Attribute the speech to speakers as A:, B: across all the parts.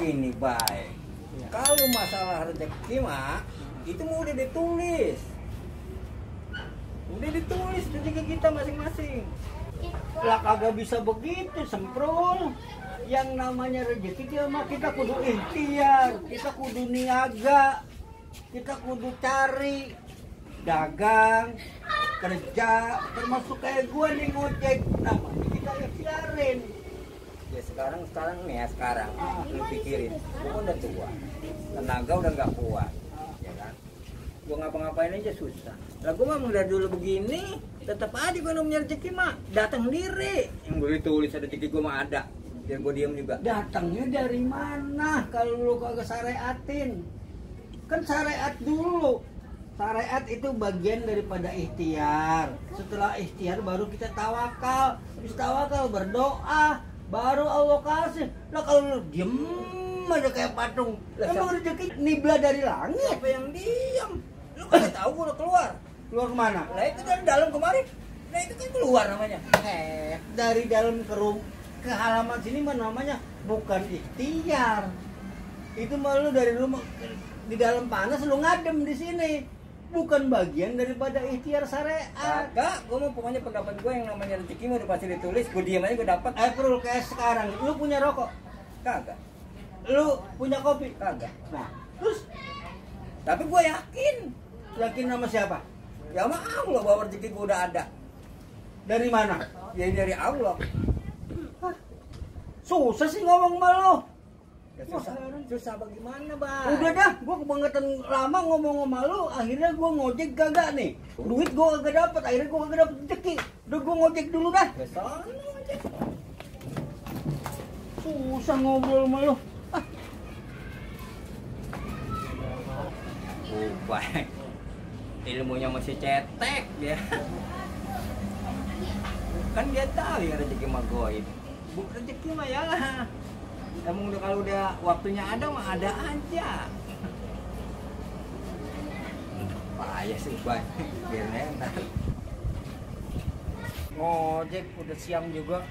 A: begini, baik.
B: Ya.
A: Kalau masalah rezeki mah itu mau udah ditulis. Udah ditulis rezeki kita masing-masing. Lah kagak bisa begitu, Semprul. Yang namanya rezeki dia mah kita kudu ikhtiar, kita kudu niaga, kita kudu cari, dagang, kerja, termasuk kayak gua nih ngojek. Nah, kita ikhtiarin. Ya sekarang nih ya sekarang lu pikirin, gua udah tua, tenaga udah nggak kuat, ya kan? Gua ngapa-ngapain aja susah. Lah gua mah dari dulu begini, tetap aja gua namanya rezeki mah datang sendiri. Yang boleh tulis ada rezeki gua mah ada, biar gua diem juga. Datangnya dari mana? Kalau lu kagak syariatin, kan syariat dulu. Syariat itu bagian daripada ikhtiar. Setelah ikhtiar baru kita tawakal. Habis tawakal berdoa, baru Allah kasih. Lah kalau lu diem aja kayak patung, emang rezeki nibla dari langit? Siapa yang diem? Lu kan tahu gua udah keluar. Keluar kemana? Lah itu dari dalam kemarin. Nah itu kan keluar namanya. Dari dalam ke halaman sini mah namanya bukan ikhtiar. Itu malu dari rumah di dalam panas lu ngadem di sini. Bukan bagian daripada ikhtiar syariat. Kagak, gua mau pokoknya pendapat gua yang namanya rezeki mah udah pasti ditulis, gua diam aja gua dapat. Perlu kayak sekarang, lu punya rokok? Kagak. Lu punya kopi? Kagak. Nah, terus tapi gua yakin. Yakin sama siapa? Ya sama Allah bahwa rezeki gua udah ada. Dari mana? Ya dari Allah. Hah? Susah sih ngomong sama lu. Ya, susah bagaimana, Bang? Udah dah, gua kebangetan lama ngomong sama lu, akhirnya gua ngojek kagak nih. Duit gua kagak dapat, akhirnya gua kagak dapat rezeki. Udah gua ngojek dulu dah. Ya sana ngojek. Susah ngobrol sama lu. Baik. Ilmunya masih cetek dia. Kan dia tahu ya rezeki mah goib. Bukan rezeki mah ya. Emang kalau udah waktunya ada mah ada aja. Payah sih, Bang. Biar ntar. Ngojek udah siang juga.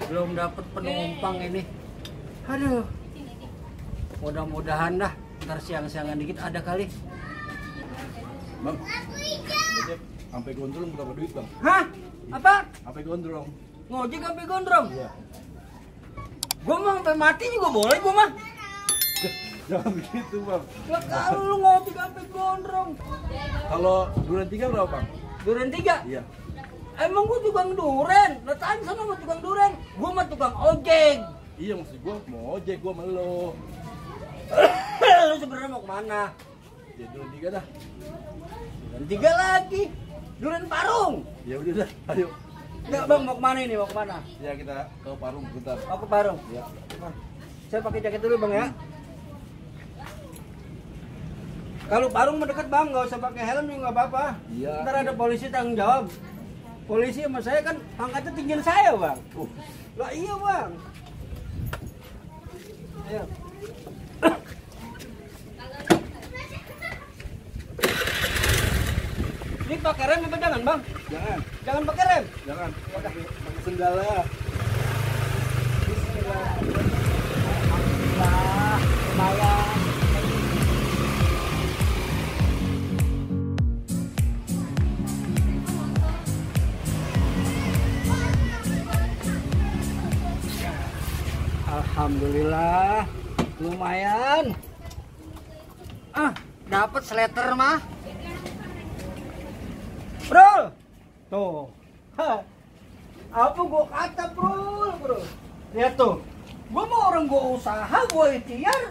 A: Belum dapet penumpang ini. Aduh. Mudah-mudahan dah ntar siang-siangan dikit ada kali.
C: Bang, ngojek sampai gondrong berapa duit, Bang?
A: Hah? Apa?
C: Sampai gondrong.
A: Ngojek sampai gondrong?
C: Iya.
A: Gua mah sampai mati juga boleh gua mah.
C: Jangan begitu, Bang.
A: Lah kalau lu ngojek sampai gondrong.
C: Kalau duren 3 berapa, Bang?
A: Duren 3?
C: Iya.
A: Emang gua tukang duren? Lah tanya sana sama tukang duren. Gua mah tukang ojek.
C: Iya, maksud gua mau ojek gua sama lo.
A: Lu sebenarnya mau kemana?
C: Ya duren 3 dah.
A: Duren 3 lagi. Duren Parung.
C: Ya udah dah, ayo.
A: Enggak, Bang, mau kemana ini? Mau kemana?
C: Ya kita ke Parung bentar.
A: Mau ke Parung?
C: Ya.
A: Saya pakai jaket dulu, Bang, ya. Kalau Parung mendekat, Bang, nggak usah pakai helm juga nggak apa-apa.
C: Iya.
A: Ntar ada polisi tanggung jawab. Polisi sama saya kan pangkatnya tinggian saya, Bang. Lah iya, Bang. Ayo. Ini pakai rem apa jangan, Bang?
C: Jangan.
A: Jangan pakai rem.
C: Jangan. Pakai sendal ya.
A: Bismillah. Alhamdulillah. Lumayan. Alhamdulillah. Lumayan. Dapat sleter mah. Bro, tuh, apa gua kata bro, lihat tuh, gua mau orang gua usaha, gua ikhtiar,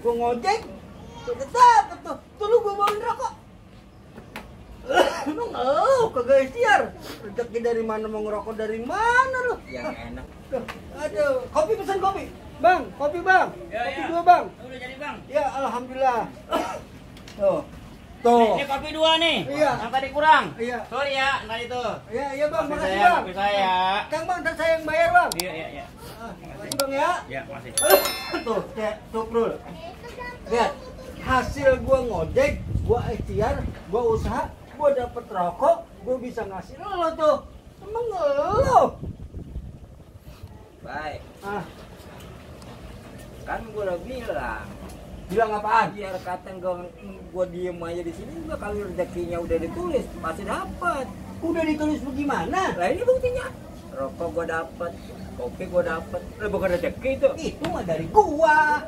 A: gua ngojek, tuh dapet tuh lu gua bawain rokok, emang lu kagak ikhtiar, rezeki dari mana mau ngerokok dari mana lu? Yang enak, tuh, aduh, kopi pesan kopi, bang, kopi bang,
B: Ya,
A: kopi
B: ya.
A: 2 bang,
B: Udah jadi, Bang.
A: ya alhamdulillah, tuh. Tuh.
B: Ini kopi 2 nih.
A: Iya.
B: Yang tadi kurang.
A: Iya.
B: Sorry ya, ntar itu.
A: Iya bang,
B: Kopi
A: makasih
B: saya,
A: bang.
B: kopi saya.
A: Kang bang, ntar saya yang bayar bang.
B: Iya, iya, iya.
A: Makasih bang ya.
B: Ya, makasih.
A: Tuh, tuh bro. Lihat, hasil gua ngojek, gua ikhtiar, gua usaha, gua dapet rokok, gua bisa ngasih lo tuh. Emang lo?
D: Baik.
A: Kan gue udah bilang.
C: Bilang apaan?
A: Biar kata gue diem aja di sini juga, kalau rezekinya udah ditulis pasti dapat.
C: Udah ditulis bagaimana?
A: Lah ini buktinya. Rokok gue dapat, kopi gue dapat. Lah bukan rezeki itu.
C: Itu mah dari gua.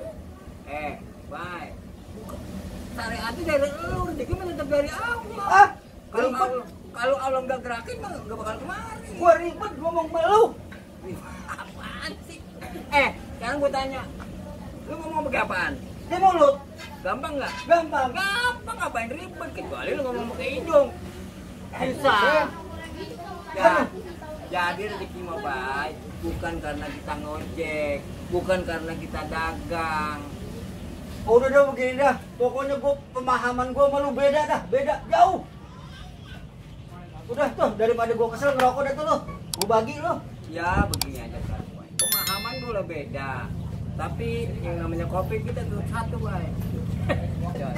A: Bye. Syariat itu dari lu, rezeki mah tetap dari Allah.
C: Ah,
A: Kalau Allah nggak gerakin mah nggak bakal kemari.
C: gua ribet ngomong sama lu.
A: Apaan sih? Sekarang gue tanya, lu ngomong pakai apaan?
C: Di mulut.
A: Gampang nggak?
C: Gampang.
A: Gampang, ngapain ribet? Kecuali lu ngomong pakai hidung. Susah.
C: Aduh.
A: Ya, jadi rezeki mah baik, bukan karena kita ngojek, bukan karena kita dagang.
C: Oh, udah begini dah. Pokoknya gua pemahaman gua sama lu beda dah, beda jauh. Udah tuh, daripada gua kesel ngerokok dah tuh lu. Gua bagi lu.
A: Ya begini aja kan, Boy. Pemahaman dulu beda. Tapi yang namanya kopi kita tuh satu, Boy.
C: Ya.